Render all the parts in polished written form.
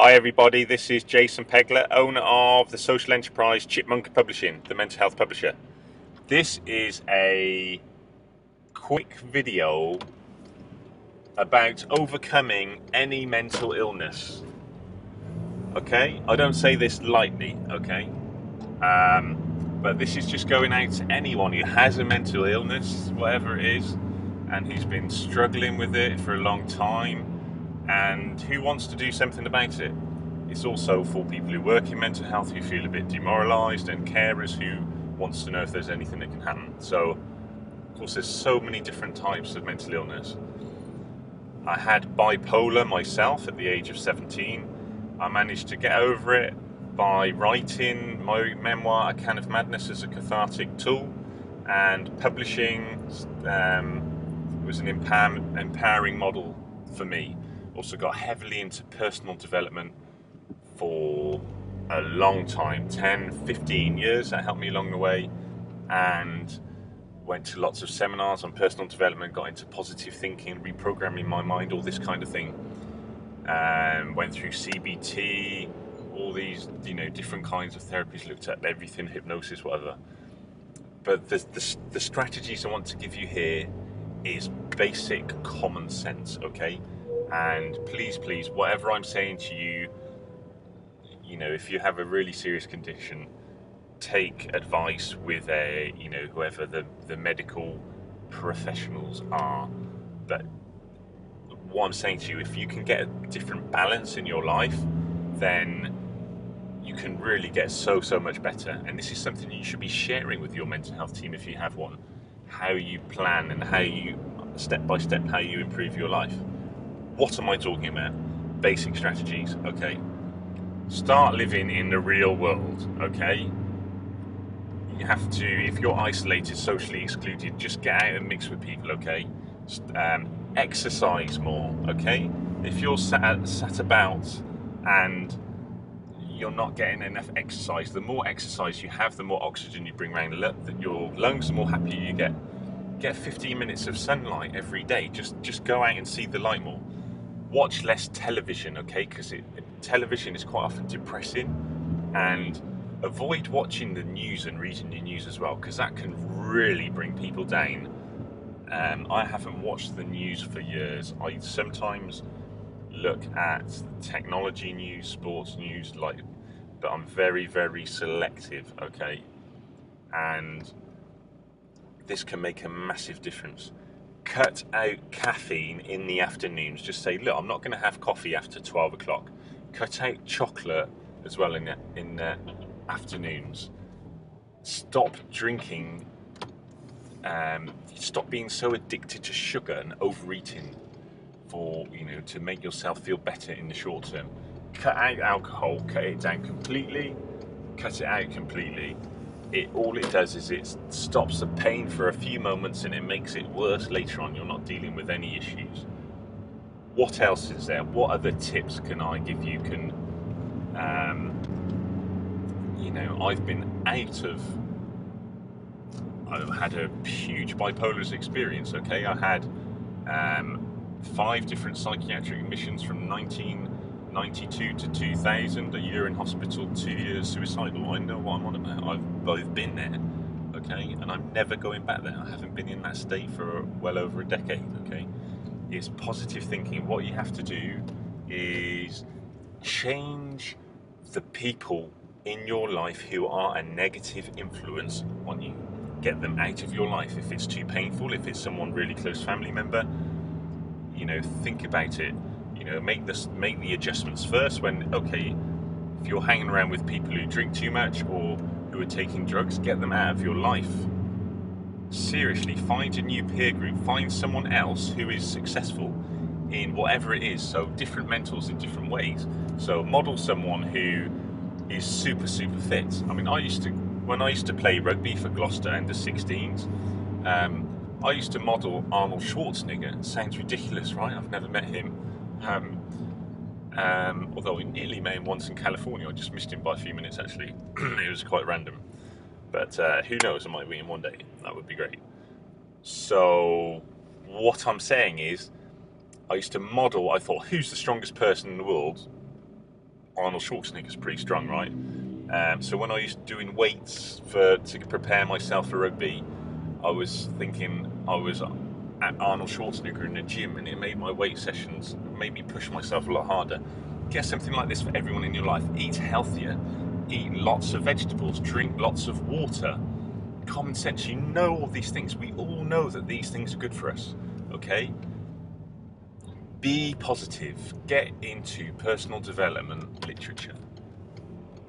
Hi everybody, this is Jason Pegler, owner of the social enterprise Chipmunk Publishing, the mental health publisher. This is a quick video about overcoming any mental illness. Okay, I don't say this lightly, okay? But this is just going out to anyone who has a mental illness, whatever it is, and who's been struggling with it for a long time and who wants to do something about it. It's also for people who work in mental health who feel a bit demoralised, and carers who wants to know if there's anything that can happen. So, of course, there's so many different types of mental illness. I had bipolar myself at the age of 17. I managed to get over it by writing my memoir, A Can of Madness, as a cathartic tool, and publishing was an empowering model for me. Also got heavily into personal development for a long time, 10, 15 years. That helped me along the way, and went to lots of seminars on personal development, got into positive thinking, reprogramming my mind, all this kind of thing. Went through CBT, all these, different kinds of therapies, looked at everything, hypnosis, whatever. But the strategies I want to give you here is basic common sense, okay? And please, whatever I'm saying to you, if you have a really serious condition, take advice with whoever the medical professionals are. But what I'm saying to you, if you can get a different balance in your life, then you can really get so much better. And this is something you should be sharing with your mental health team if you have one, how you plan and how you, step by step, how you improve your life. What am I talking about? Basic strategies, okay? Start living in the real world, okay? You have to, if you're isolated, socially excluded, just get out and mix with people, okay? Exercise more, okay? If you're sat about and you're not getting enough exercise, the more exercise you have, the more oxygen you bring around your lungs, the more happy you get. Get 15 minutes of sunlight every day. Just go out and see the light more. Watch less television, okay? Because television is quite often depressing, and avoid watching the news and reading the news as well, because that can really bring people down. I haven't watched the news for years. I sometimes look at technology news, sports news, but I'm very selective, okay? And this can make a massive difference. Cut out caffeine in the afternoons. Just say, look, I'm not going to have coffee after 12 o'clock. Cut out chocolate as well in the afternoons. Stop drinking. Stop being so addicted to sugar and overeating to make yourself feel better in the short term. Cut out alcohol. Cut it down completely. Cut it out completely. All it does is it stops the pain for a few moments, and it makes it worse later on. You're not dealing with any issues. What else is there? What other tips can I give you? I've had a huge bipolar experience, okay? I had 5 different psychiatric admissions from 1992 to 2000, a year in hospital, 2 years suicidal. I know what I'm on about. I've both been there, okay? And I'm never going back there. I haven't been in that state for well over a decade, okay? It's positive thinking. What you have to do is change the people in your life who are a negative influence on you. Get them out of your life. If it's too painful, if it's someone really close family member, think about it. Make the adjustments first. If you're hanging around with people who drink too much or who are taking drugs, get them out of your life. Seriously, find a new peer group. Find someone else who is successful in whatever it is. So different mentors in different ways. So model someone who is super fit. When I used to play rugby for Gloucester under 16s, I used to model Arnold Schwarzenegger. It sounds ridiculous, right? I've never met him. Although I nearly met him once in California. I just missed him by a few minutes, actually. It was quite random. But who knows, I might meet him one day. That would be great. So what I'm saying is, I used to model, I thought, who's the strongest person in the world? Arnold Schwarzenegger's pretty strong, right? So when I was doing weights to prepare myself for rugby, I was thinking I was at Arnold Schwarzenegger in the gym, and it made my weight sessions, made me push myself a lot harder. Get something like this for everyone in your life. Eat healthier, eat lots of vegetables, drink lots of water. Common sense, you know all these things. We all know that these things are good for us, okay? Be positive. Get into personal development literature,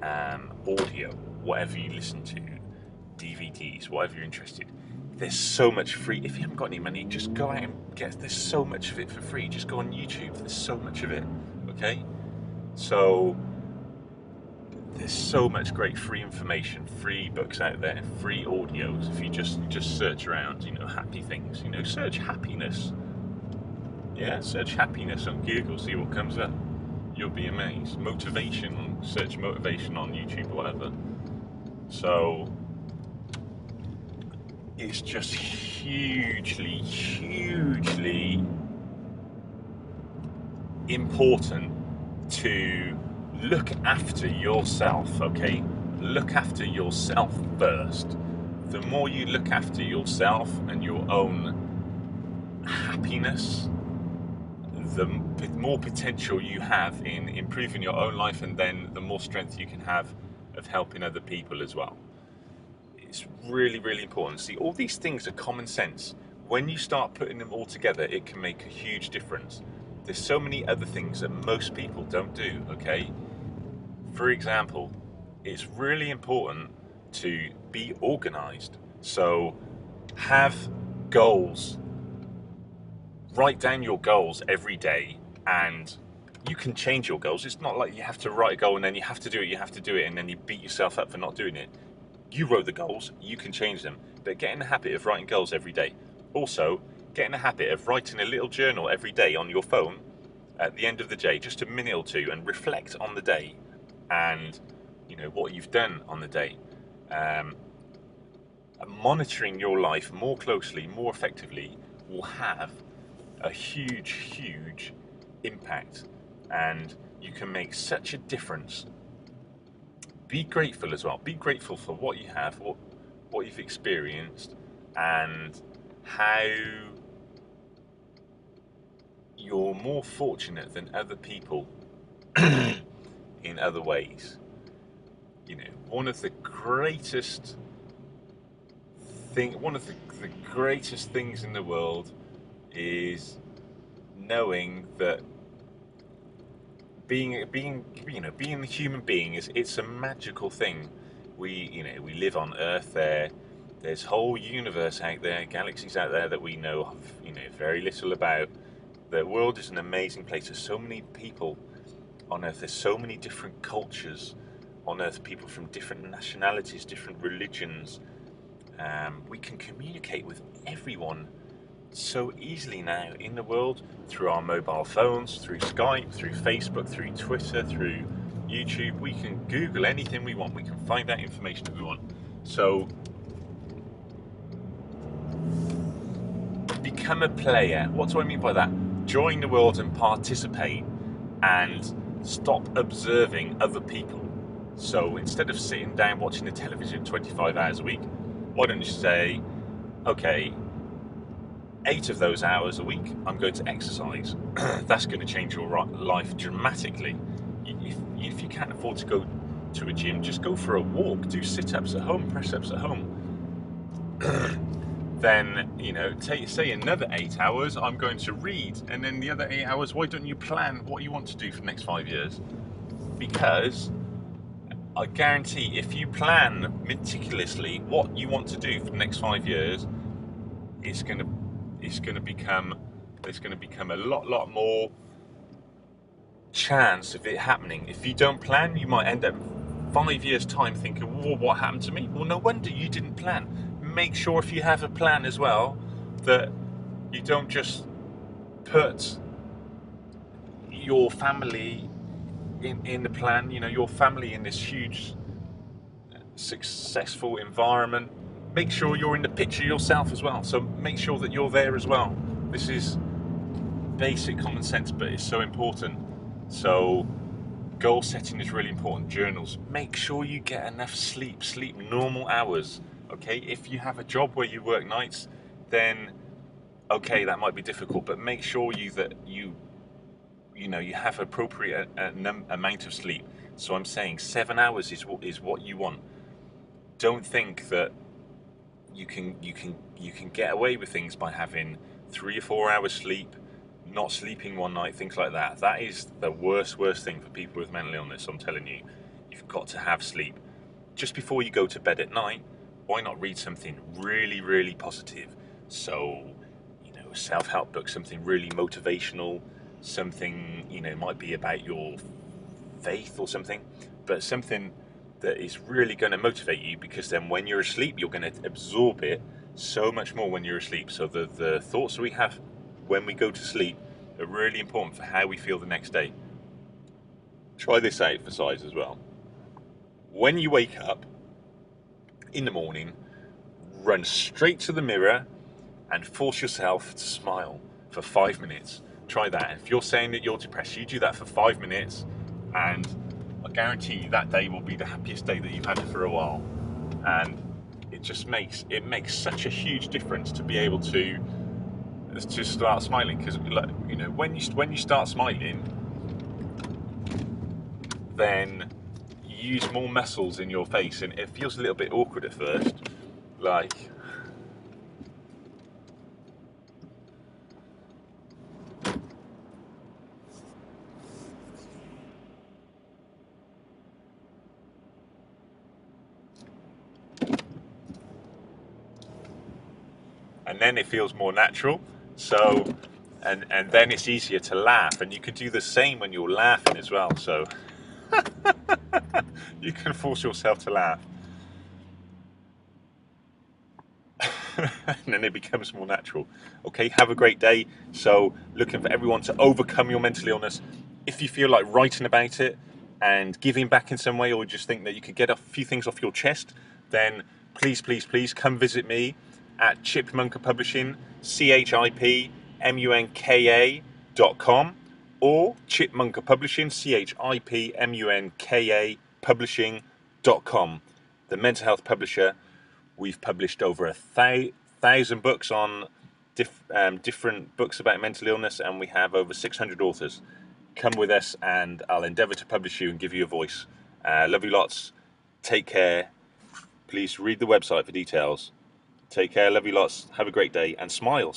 audio, whatever you listen to, DVDs, whatever you're interested. There's so much free. If you haven't got any money, just go out and get. There's so much of it for free. Just go on YouTube. There's so much of it. Okay, so there's so much great free information, free books out there, free audios. If you just search around, happy things. Search happiness. Yeah, search happiness on Google. See what comes up. You'll be amazed. Motivation. Search motivation on YouTube or whatever. So it's just hugely important to look after yourself, okay? Look after yourself first. The more you look after yourself and your own happiness, the more potential you have in improving your own life, and then the more strength you can have of helping other people as well. It's really important. See, all these things are common sense. When you start putting them all together, it can make a huge difference. There's so many other things that most people don't do, okay? For example, it's really important to be organized. So have goals. Write down your goals every day, and you can change your goals. It's not like you have to write a goal and then you have to do it, and then you beat yourself up for not doing it. You wrote the goals, you can change them, but get in the habit of writing goals every day. Also, get in the habit of writing a little journal every day on your phone at the end of the day, just a minute or two, and reflect on the day and what you've done on the day. Monitoring your life more closely, more effectively, will have a huge impact, and you can make such a difference. Be grateful as well. Be grateful for what you have, what you've experienced, and how you're more fortunate than other people in other ways. One of the greatest things in the world is knowing that being a human being it's a magical thing. We live on Earth. There's whole universe out there, galaxies out there that we know very little about. The world is an amazing place. There's so many people on Earth. There's so many different cultures on Earth. People from different nationalities, different religions. We can communicate with everyone so easily now in the world through our mobile phones, through Skype, through Facebook, through Twitter, through YouTube. We can Google anything we want. We can find out information that we want. So become a player. What do I mean by that? Join the world and participate, and stop observing other people. So instead of sitting down watching the television 25 hours a week, why don't you say, okay, 8 of those hours a week I'm going to exercise. That's going to change your life dramatically. If you can't afford to go to a gym, just go for a walk, do sit-ups at home, press-ups at home. Then, say another 8 hours I'm going to read, and then the other 8 hours, why don't you plan what you want to do for the next 5 years? Because I guarantee if you plan meticulously what you want to do for the next 5 years, there's going to become a lot more chance of it happening. If you don't plan, you might end up 5 years time thinking, whoa, what happened to me? Well, no wonder you didn't plan. Make sure if you have a plan as well, that you don't just put your family in the plan, your family in this huge successful environment. Make sure you're in the picture yourself as well. So make sure that you're there as well. This is basic common sense, but it's so important. So Goal setting is really important. Journals. Make sure you get enough sleep. Sleep normal hours. Okay, if you have a job where you work nights, then okay, that might be difficult. But make sure that you have appropriate amount of sleep. So I'm saying 7 hours is what you want. Don't think that you can get away with things by having 3 or 4 hours sleep, not sleeping one night, things like that. That is the worst thing for people with mental illness. I'm telling you, you've got to have sleep. Just before you go to bed at night, why not read something really positive? So, a self-help book, something really motivational, something, might be about your faith or something, but something that is really going to motivate you, because then when you're asleep, you're going to absorb it so much more when you're asleep. So the thoughts we have when we go to sleep are really important for how we feel the next day. Try this exercise as well. When you wake up in the morning, run straight to the mirror and force yourself to smile for 5 minutes. Try that. If you're saying that you're depressed, you do that for 5 minutes, and I guarantee you that day will be the happiest day that you've had for a while. And it just makes such a huge difference to be able to start smiling, because when you start smiling, then you use more muscles in your face, and it feels a little bit awkward at first, like. And then it feels more natural. So, and then it's easier to laugh, and you can do the same when you're laughing as well. So you can force yourself to laugh, and then it becomes more natural. Okay, have a great day. So, looking for everyone to overcome your mental illness. If you feel like writing about it and giving back in some way, or just think that you could get a few things off your chest, then please come visit me at Chipmunka Publishing, CHIPMUNKA.com, or Chipmunka Publishing, CHIPMUNKA Publishing.com. The mental health publisher. We've published over 1,000 books on different books about mental illness, and we have over 600 authors. Come with us, and I'll endeavour to publish you and give you a voice. Love you lots. Take care. Please read the website for details. Take care. Love you lots. Have a great day, and smile.